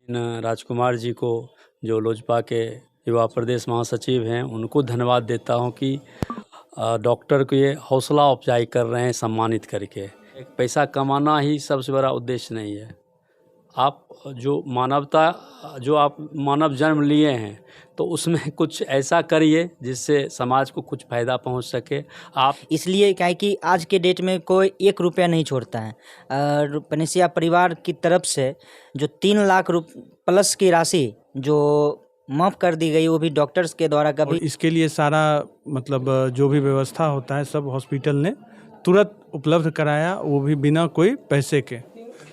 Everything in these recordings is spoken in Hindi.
राजकुमार जी को, जो लोजपा के युवा प्रदेश महासचिव हैं, उनको धन्यवाद देता हूं कि डॉक्टर को ये हौसला अफजाई कर रहे हैं सम्मानित करके। एक पैसा कमाना ही सबसे बड़ा उद्देश्य नहीं है। आप जो आप मानव जन्म लिए हैं, तो उसमें कुछ ऐसा करिए जिससे समाज को कुछ फ़ायदा पहुंच सके। आप इसलिए क्या है कि आज के डेट में कोई 1 रुपया नहीं छोड़ता है। पनेसिया परिवार की तरफ से जो 3 लाख प्लस की राशि जो माफ़ कर दी गई, वो भी डॉक्टर्स के द्वारा और कभी इसके लिए सारा जो भी व्यवस्था होता है सब हॉस्पिटल ने तुरंत उपलब्ध कराया, वो भी बिना कोई पैसे के।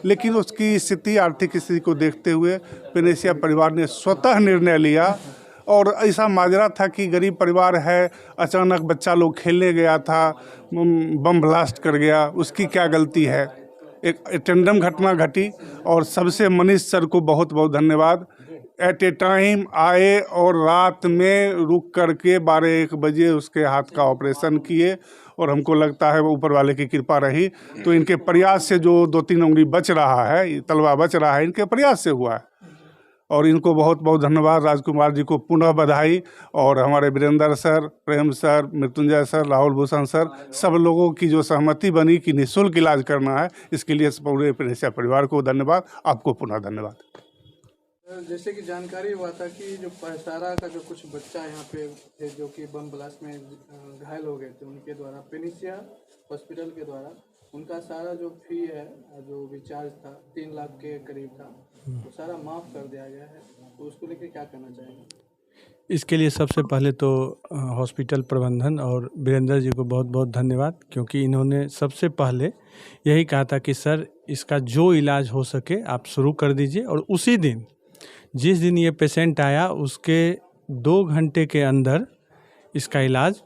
लेकिन उसकी स्थिति, आर्थिक स्थिति को देखते हुए पनेसिया परिवार ने स्वतः निर्णय लिया। और ऐसा माजरा था कि गरीब परिवार है, अचानक बच्चा लोग खेलने गया था, बम ब्लास्ट कर गया, उसकी क्या गलती है। एक टेंडम घटना घटी और सबसे मनीष सर को बहुत बहुत धन्यवाद। एट ए टाइम आए और रात में रुक करके 12-1 बजे उसके हाथ का ऑपरेशन किए। और हमको लगता है वो ऊपर वाले की कृपा रही, तो इनके प्रयास से जो 2-3 उंगली बच रहा है, तलवा बच रहा है, इनके प्रयास से हुआ है। और इनको बहुत बहुत धन्यवाद। राजकुमार जी को पुनः बधाई। और हमारे Virendra sir, Prem sir, Mrityunjay sir, Rahul Bhushan sir, सब लोगों की जो सहमति बनी कि निःशुल्क इलाज करना है, इसके लिए पूरे पनेसिया परिवार को धन्यवाद। आपको पुनः धन्यवाद। जैसे कि जानकारी हुआ था कि जो पहसारा का जो कुछ बच्चा यहाँ पे थे जो कि बम ब्लास्ट में घायल हो गए थे, उनके द्वारा पनेसिया हॉस्पिटल के द्वारा उनका सारा जो फी है, जो भी चार्ज था 3 लाख के करीब था, वो सारा माफ़ कर दिया गया है। तो उसको लेकर क्या करना चाहेंगे? इसके लिए सबसे पहले तो हॉस्पिटल प्रबंधन और वीरेंद्र जी को बहुत बहुत धन्यवाद, क्योंकि इन्होंने सबसे पहले यही कहा था कि सर इसका जो इलाज हो सके आप शुरू कर दीजिए। और उसी दिन, जिस दिन ये पेशेंट आया, उसके 2 घंटे के अंदर इसका इलाज,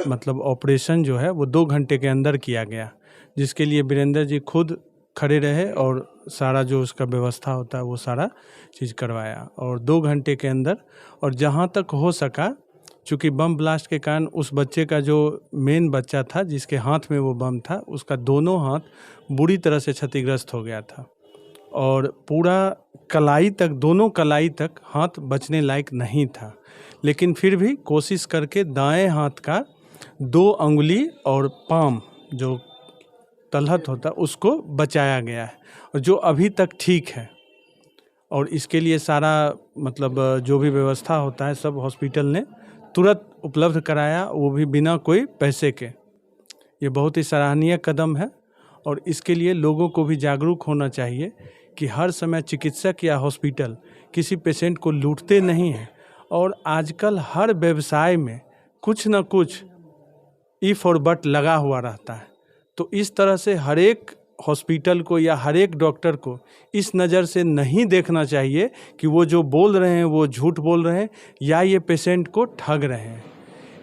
मतलब ऑपरेशन जो है वो 2 घंटे के अंदर किया गया, जिसके लिए वीरेंद्र जी खुद खड़े रहे और सारा जो उसका व्यवस्था होता है वो सारा चीज़ करवाया। और 2 घंटे के अंदर, और जहाँ तक हो सका, चूँकि बम ब्लास्ट के कारण उस बच्चे का जो मेन बच्चा था जिसके हाथ में वो बम था, उसका दोनों हाथ बुरी तरह से क्षतिग्रस्त हो गया था और पूरा कलाई तक, दोनों कलाई तक हाथ बचने लायक नहीं था। लेकिन फिर भी कोशिश करके दाएं हाथ का 2 अंगुली और पाम जो तलहट होता है उसको बचाया गया है, और जो अभी तक ठीक है। और इसके लिए सारा जो भी व्यवस्था होता है सब हॉस्पिटल ने तुरंत उपलब्ध कराया, वो भी बिना कोई पैसे के। ये बहुत ही सराहनीय कदम है और इसके लिए लोगों को भी जागरूक होना चाहिए कि हर समय चिकित्सक या हॉस्पिटल किसी पेशेंट को लूटते नहीं हैं। और आजकल हर व्यवसाय में कुछ न कुछ इफ और बट लगा हुआ रहता है। तो इस तरह से हर एक हॉस्पिटल को या हर एक डॉक्टर को इस नज़र से नहीं देखना चाहिए कि वो जो बोल रहे हैं वो झूठ बोल रहे हैं या ये पेशेंट को ठग रहे हैं।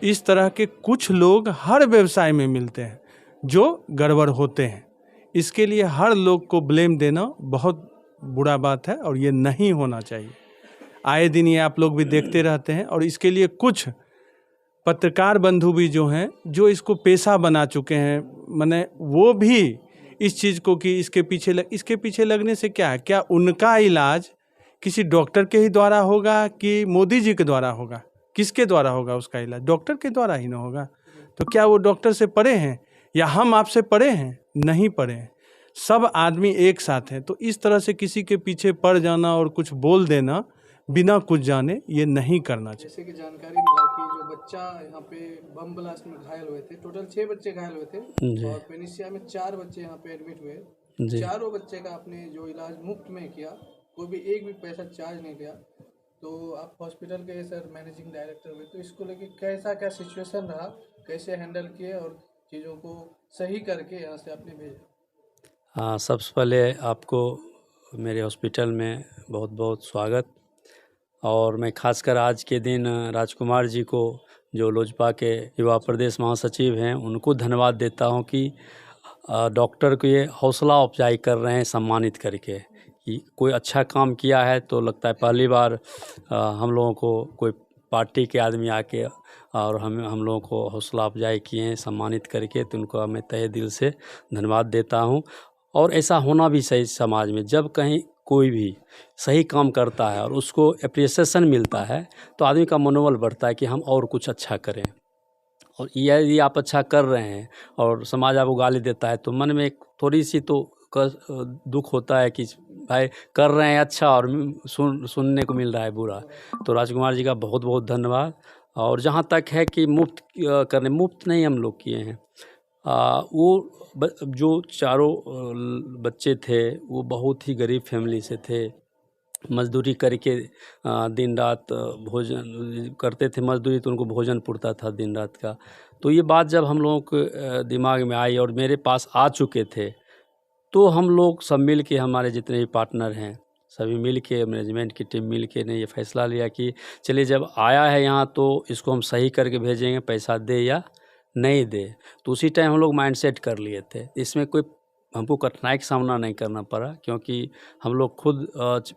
इस तरह के कुछ लोग हर व्यवसाय में मिलते हैं जो गड़बड़ होते हैं। इसके लिए हर लोग को ब्लेम देना बहुत बुरा बात है और ये नहीं होना चाहिए। आए दिन ये आप लोग भी देखते रहते हैं। और इसके लिए कुछ पत्रकार बंधु भी जो हैं, जो इसको पेशा बना चुके हैं, माने वो भी इस चीज़ को कि इसके पीछे लगने से क्या है, क्या उनका इलाज किसी डॉक्टर के ही द्वारा होगा कि मोदी जी के द्वारा होगा? किसके द्वारा होगा उसका इलाज? डॉक्टर के द्वारा ही ना होगा। तो क्या वो डॉक्टर से पढ़े हैं या हम आपसे पढ़े हैं? नहीं पढ़े हैं। सब आदमी एक साथ हैं। तो इस तरह से किसी के पीछे पड़ जाना और कुछ बोल देना बिना कुछ जाने, ये नहीं करना चाहिए। जैसे कि जानकारी मिला कि जो बच्चा यहाँ पे बम ब्लास्ट में घायल हुए थे, टोटल 6 बच्चे घायल हुए थे और पनेसिया में 4 बच्चे यहाँ पे एडमिट हुए। चारों बच्चे का आपने जो इलाज मुफ्त में किया, कोई भी एक भी पैसा चार्ज नहीं किया। तो आप हॉस्पिटल के सर मैनेजिंग डायरेक्टर हुए, तो इसको लेके कैसा क्या सिचुएशन रहा, कैसे हैंडल किए और चीज़ों को सही करके यहाँ से आपने भेजा? हाँ, सबसे पहले आपको मेरे हॉस्पिटल में बहुत बहुत स्वागत। और मैं खासकर आज के दिन राजकुमार जी को, जो लोजपा के युवा प्रदेश महासचिव हैं, उनको धन्यवाद देता हूं कि डॉक्टर को ये हौसला अफजाई कर रहे हैं सम्मानित करके कि कोई अच्छा काम किया है। तो लगता है पहली बार हम लोगों को कोई पार्टी के आदमी आके और हम लोगों को हौसला अफजाई किए हैं सम्मानित करके, तो उनको मैं तहे दिल से धन्यवाद देता हूं। और ऐसा होना भी सही समाज में, जब कहीं कोई भी सही काम करता है और उसको एप्रिसिएशन मिलता है तो आदमी का मनोबल बढ़ता है कि हम और कुछ अच्छा करें। और यदि आप अच्छा कर रहे हैं और समाज आपको गाली देता है तो मन में एक थोड़ी सी तो दुख होता है कि भाई कर रहे हैं अच्छा और सुनने को मिल रहा है बुरा। तो राजकुमार जी का बहुत बहुत धन्यवाद। और जहाँ तक है कि मुफ्त नहीं हम लोग किए हैं। जो चारों बच्चे थे वो बहुत ही गरीब फैमिली से थे, मजदूरी करके दिन रात भोजन करते थे, मजदूरी तो उनको भोजन पुरता था दिन रात का। तो ये बात जब हम लोगों के दिमाग में आई और मेरे पास आ चुके थे तो हम लोग सब मिल के, हमारे जितने भी पार्टनर हैं सभी मिल के, मैनेजमेंट की टीम मिल के ने ये फैसला लिया कि चलिए जब आया है यहाँ तो इसको हम सही करके भेजेंगे, पैसा दे या नहीं दे। तो उसी टाइम हम लोग माइंड सेट कर लिए थे, इसमें कोई हमको कठिनाई का सामना नहीं करना पड़ा क्योंकि हम लोग खुद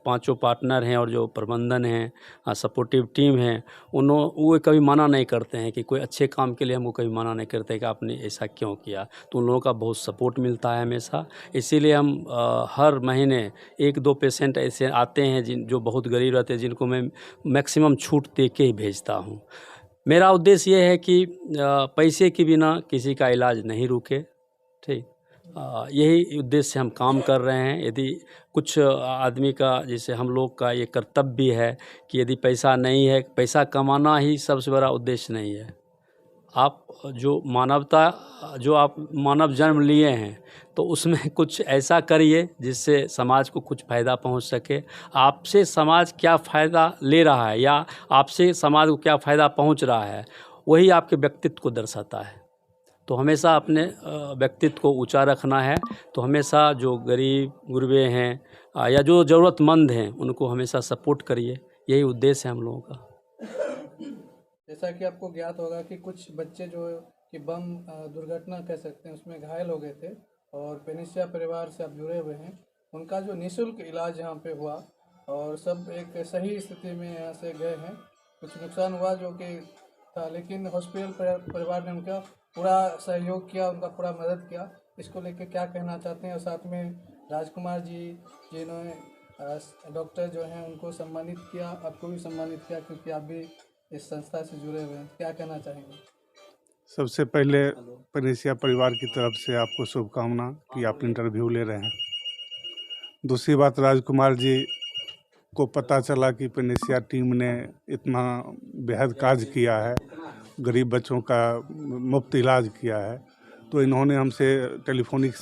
पांचों पार्टनर हैं और जो प्रबंधन हैं, सपोर्टिव टीम है, वो कभी मना नहीं करते हैं कि कोई अच्छे काम के लिए हमको कभी मना नहीं करते कि आपने ऐसा क्यों किया। तो उन लोगों का बहुत सपोर्ट मिलता है हमेशा। इसीलिए हम हर महीने 1-2 पेशेंट ऐसे आते हैं जो बहुत गरीब रहते हैं, जिनको मैं मैक्सिमम छूट दे के ही भेजता हूँ। मेरा उद्देश्य ये है कि पैसे के बिना किसी का इलाज नहीं रुके, ठीक। यही उद्देश्य से हम काम कर रहे हैं। यदि कुछ आदमी का, जैसे हम लोग का ये कर्तव्य भी है कि यदि पैसा नहीं है, पैसा कमाना ही सबसे बड़ा उद्देश्य नहीं है। आप जो आप मानव जन्म लिए हैं तो उसमें कुछ ऐसा करिए जिससे समाज को कुछ फ़ायदा पहुंच सके। आपसे समाज क्या फ़ायदा ले रहा है या आपसे समाज को क्या फ़ायदा पहुंच रहा है, वही आपके व्यक्तित्व को दर्शाता है। तो हमेशा अपने व्यक्तित्व को ऊंचा रखना है। तो हमेशा जो गरीब गुरबे हैं या जो ज़रूरतमंद हैं उनको हमेशा सपोर्ट करिए, यही उद्देश्य है हम लोगों का। जैसा कि आपको ज्ञात होगा कि कुछ बच्चे जो कि बम दुर्घटना कह सकते हैं उसमें घायल हो गए थे और पेनिसिया परिवार से आप जुड़े हुए हैं, उनका जो निःशुल्क इलाज यहाँ पे हुआ और सब एक सही स्थिति में यहाँ से गए हैं। कुछ नुकसान हुआ जो कि था, लेकिन हॉस्पिटल परिवार ने उनका पूरा सहयोग किया, उनका पूरा मदद किया। इसको लेकर क्या कहना चाहते हैं? और साथ में राजकुमार जी जिन्होंने डॉक्टर जो हैं उनको सम्मानित किया, आपको भी सम्मानित किया क्योंकि आप भी इस संस्था से जुड़े हुए हैं, क्या कहना चाहेंगे? सबसे पहले पेनिसिया परिवार की तरफ से आपको शुभकामना कि आप इंटरव्यू ले रहे हैं। दूसरी बात, राजकुमार जी को पता चला कि पेनिसिया टीम ने इतना बेहद कार्य किया है, गरीब बच्चों का मुफ्त इलाज किया है, तो इन्होंने हमसे टेलीफोनिक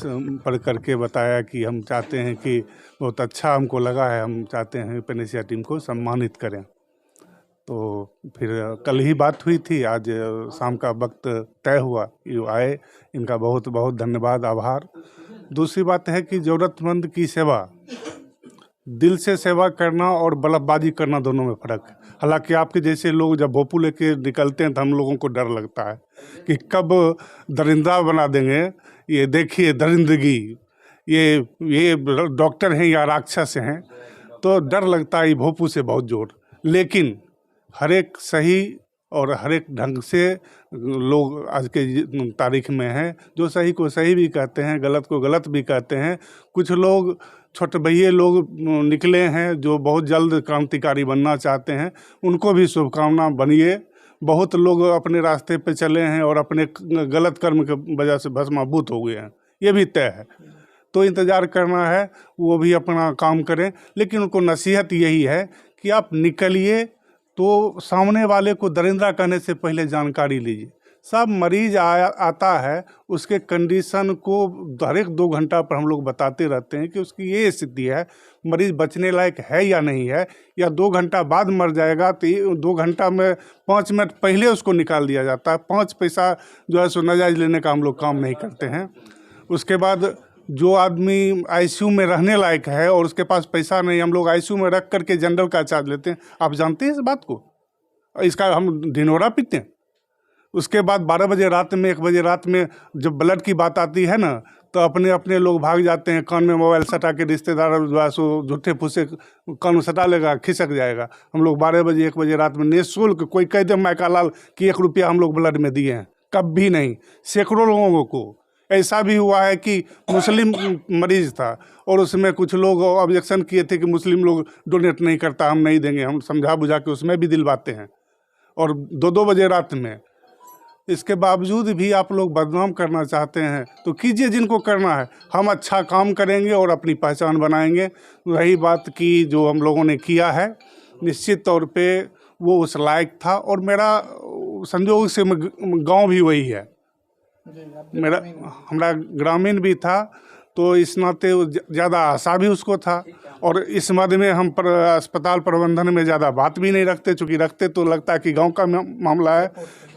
पर करके बताया कि हम चाहते हैं कि बहुत अच्छा हमको लगा है, हम चाहते हैं पेनिसिया टीम को सम्मानित करें। तो फिर कल ही बात हुई थी, आज शाम का वक्त तय हुआ, ये आए, इनका बहुत बहुत धन्यवाद, आभार। दूसरी बात है कि ज़रूरतमंद की सेवा, दिल से सेवा करना और बलफबाजी करना दोनों में फ़र्क है। हालांकि आपके जैसे लोग जब भोपू लेके निकलते हैं तो हम लोगों को डर लगता है कि कब दरिंदा बना देंगे, ये देखिए दरिंदगी, ये डॉक्टर हैं या राक्षस हैं, तो डर लगता है भोपू से बहुत जोर। लेकिन हर एक सही और हर एक ढंग से लोग आज के तारीख में हैं, जो सही को सही भी कहते हैं, गलत को गलत भी कहते हैं। कुछ लोग छोटे भैये लोग निकले हैं जो बहुत जल्द क्रांतिकारी बनना चाहते हैं, उनको भी शुभकामना, बनिए। बहुत लोग अपने रास्ते पे चले हैं और अपने गलत कर्म की वजह से भस्माभूत हो गए हैं, ये भी तय है। तो इंतज़ार करना है, वो भी अपना काम करें, लेकिन उनको नसीहत यही है कि आप निकलिए तो सामने वाले को दरिंदा कहने से पहले जानकारी लीजिए। सब मरीज आता है, उसके कंडीशन को हर एक 2 घंटा पर हम लोग बताते रहते हैं कि उसकी ये स्थिति है, मरीज बचने लायक है या नहीं है, या 2 घंटा बाद मर जाएगा तो 2 घंटा में 5 मिनट पहले उसको निकाल दिया जाता है। 5 पैसा जो है सो नाजायज़ लेने का हम लोग काम नहीं करते हैं। उसके बाद जो आदमी आईसीयू में रहने लायक है और उसके पास पैसा नहीं, हम लोग आईसीयू में रख करके जनरल का चार्ज लेते हैं। आप जानते हैं इस बात को? इसका हम ढिंढोरा पीते हैं। उसके बाद 12 बजे रात में, 1 बजे रात में जब ब्लड की बात आती है ना, तो अपने लोग भाग जाते हैं, कान में मोबाइल सटा के, रिश्तेदार जो है सो झूठे फूसे कान में सटा लेगा, खिसक जाएगा। हम लोग 12 बजे 1 बजे रात में निःशुल्क, कोई कह दे मैका लाल कि 1 रुपया हम लोग ब्लड में दिए हैं, कभी नहीं। सैकड़ों लोगों को ऐसा भी हुआ है कि मुस्लिम मरीज था और उसमें कुछ लोग ऑब्जेक्शन किए थे कि मुस्लिम लोग डोनेट नहीं करता, हम नहीं देंगे। हम समझा बुझा के उसमें भी दिलवाते हैं, और 2-2 बजे रात में। इसके बावजूद भी आप लोग बदनाम करना चाहते हैं तो कीजिए, जिनको करना है। हम अच्छा काम करेंगे और अपनी पहचान बनाएंगे। रही बात की जो हम लोगों ने किया है, निश्चित तौर पे वो उस लायक था, और मेरा संजोग से गांव भी वही है, मेरा हमारा ग्रामीण भी था, तो इस नाते ज़्यादा आशा भी उसको था। और इस मद में हम अस्पताल प्रबंधन में ज़्यादा बात भी नहीं रखते, चूँकि रखते तो लगता है कि गांव का मामला है।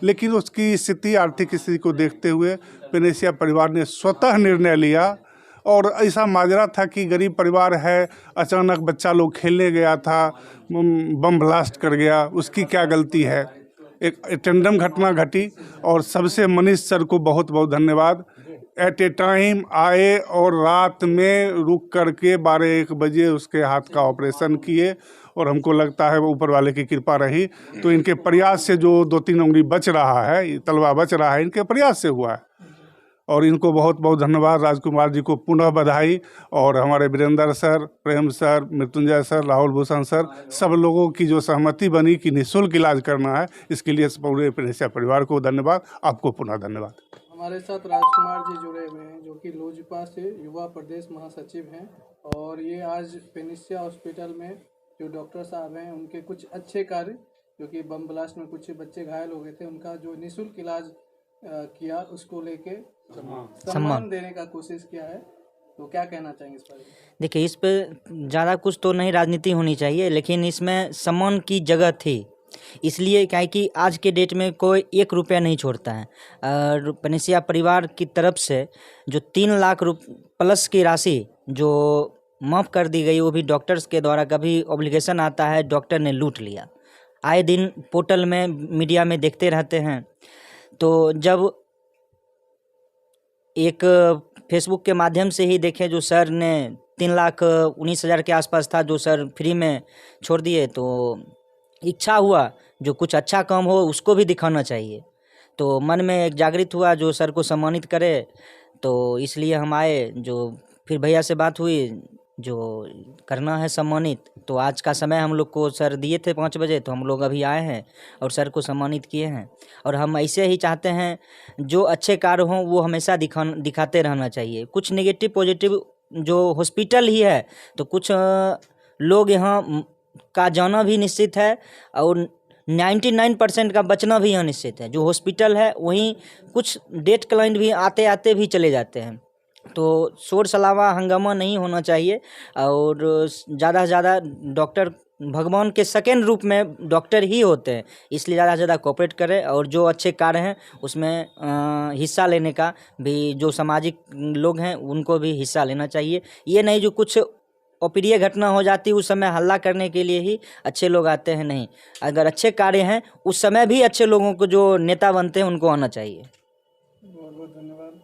लेकिन उसकी स्थिति, आर्थिक स्थिति को देखते हुए पेनेसिया परिवार ने स्वतः निर्णय लिया, और ऐसा माजरा था कि गरीब परिवार है, अचानक बच्चा लोग खेलने गया था, बम ब्लास्ट कर गया, उसकी क्या गलती है। एक टेंडम घटना घटी, और सबसे मनीष सर को बहुत बहुत धन्यवाद। एट ए टाइम आए और रात में रुक करके 12-1 बजे उसके हाथ का ऑपरेशन किए, और हमको लगता है वो ऊपर वाले की कृपा रही। तो इनके प्रयास से जो 2-3 उंगली बच रहा है, तलवा बच रहा है, इनके प्रयास से हुआ है। और इनको बहुत बहुत धन्यवाद। राजकुमार जी को पुनः बधाई, और हमारे Virendra sir, Prem sir, Mrityunjay sir, Rahul Bhushan sir, सब लोगों की जो सहमति बनी कि निःशुल्क इलाज करना है, इसके लिए पूरे पेनेसिया परिवार को धन्यवाद। आपको पुनः धन्यवाद। हमारे साथ राजकुमार जी जुड़े हुए हैं, जो कि लोजपा से युवा प्रदेश महासचिव हैं, और ये आज पेनेसिया हॉस्पिटल में जो डॉक्टर साहब हैं उनके कुछ अच्छे कार्य, जो कि बम ब्लास्ट में कुछ बच्चे घायल हो गए थे, उनका जो निःशुल्क इलाज किया, उसको लेके सम्मान देने का कोशिश किया है। तो क्या कहना चाहेंगे इस पर? देखिए, इस पे ज़्यादा कुछ तो नहीं राजनीति होनी चाहिए, लेकिन इसमें सम्मान की जगह थी। इसलिए क्या है कि आज के डेट में कोई 1 रुपया नहीं छोड़ता है, और पेनेसिया परिवार की तरफ से जो 3 लाख प्लस की राशि जो माफ़ कर दी गई, वो भी डॉक्टर्स के द्वारा। कभी ऑब्लिगेशन आता है, डॉक्टर ने लूट लिया, आए दिन पोर्टल में, मीडिया में देखते रहते हैं। तो जब एक फेसबुक के माध्यम से ही देखें, जो सर ने 3,19,000 के आसपास था, जो सर फ्री में छोड़ दिए, तो इच्छा हुआ जो कुछ अच्छा काम हो उसको भी दिखाना चाहिए। तो मन में एक जागृत हुआ जो सर को सम्मानित करे, तो इसलिए हम आए। जो फिर भैया से बात हुई, जो करना है सम्मानित, तो आज का समय हम लोग को सर दिए थे 5 बजे, तो हम लोग अभी आए हैं और सर को सम्मानित किए हैं। और हम ऐसे ही चाहते हैं, जो अच्छे कार्य हों वो हमेशा दिखाते रहना चाहिए। कुछ नेगेटिव पॉजिटिव जो हॉस्पिटल ही है, तो कुछ लोग यहाँ का जाना भी निश्चित है, और 99% का बचना भी यहाँ निश्चित है। जो हॉस्पिटल है वहीं कुछ डेथ क्लाइंट भी आते आते भी चले जाते हैं। तो शोर शराबा हंगामा नहीं होना चाहिए, और ज़्यादा से ज़्यादा डॉक्टर भगवान के सेकेंड रूप में डॉक्टर ही होते हैं, इसलिए ज़्यादा से ज़्यादा कोऑपरेट करें। और जो अच्छे कार्य हैं उसमें हिस्सा लेने का भी, जो सामाजिक लोग हैं उनको भी हिस्सा लेना चाहिए। ये नहीं जो कुछ अप्रिय घटना हो जाती उस समय हल्ला करने के लिए ही अच्छे लोग आते हैं, नहीं। अगर अच्छे कार्य हैं उस समय भी अच्छे लोगों को, जो नेता बनते हैं, उनको आना चाहिए। बहुत बहुत धन्यवाद।